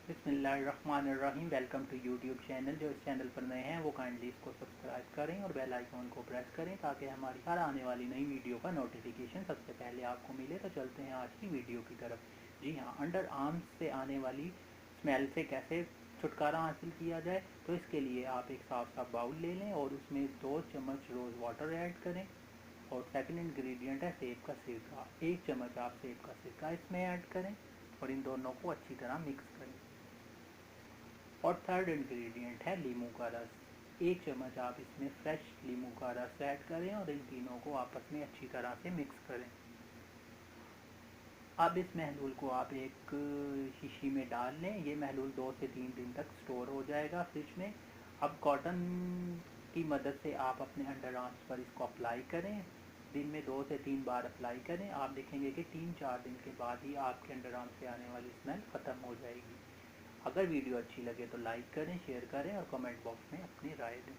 बिस्मिल्लाहिर्रहमानिर्रहीम। Welcome to YouTube channel. जो इस चैनल पर नए हैं वो काइंडली इसको सब्सक्राइब करें और बेल आइकॉन को प्रेस करें ताकि हमारी हर आने वाली नई वीडियो का नोटिफिकेशन सबसे पहले आपको मिले। तो चलते हैं आज की वीडियो की तरफ। जी हाँ, अंडर आर्म्स से आने वाली स्मेल से कैसे छुटकारा हासिल किया जाए। तो इसके लिए आप एक साफ बाउल ले लें और उसमें 2 चम्मच रोज़ वाटर ऐड करें। और सेकंड इंग्रेडिएंट है सेब का सिरका। 1 चम्मच आप सेब का सिरका इसमें ऐड करें और इन दोनों को अच्छी तरह मिक्स करें। और थर्ड इंग्रेडिएंट है लीमू का रस। 1 चम्मच आप इसमें फ्रेश लीमू का रस ऐड करें और इन तीनों को आपस में अच्छी तरह से मिक्स करें। अब इस महलूल को आप एक शीशी में डाल लें। ये महलूल 2 से 3 दिन तक स्टोर हो जाएगा फ्रिज में। अब कॉटन की मदद से आप अपने अंडर आर्म्स पर इसको अप्लाई करें। दिन में 2 से 3 बार अप्लाई करें। आप देखेंगे कि 3-4 दिन के बाद ही आपके अंडर आर्म्स से आने वाली स्मेल ख़त्म हो जाएगी। अगर वीडियो अच्छी लगे तो लाइक करें, शेयर करें और कमेंट बॉक्स में अपनी राय दें।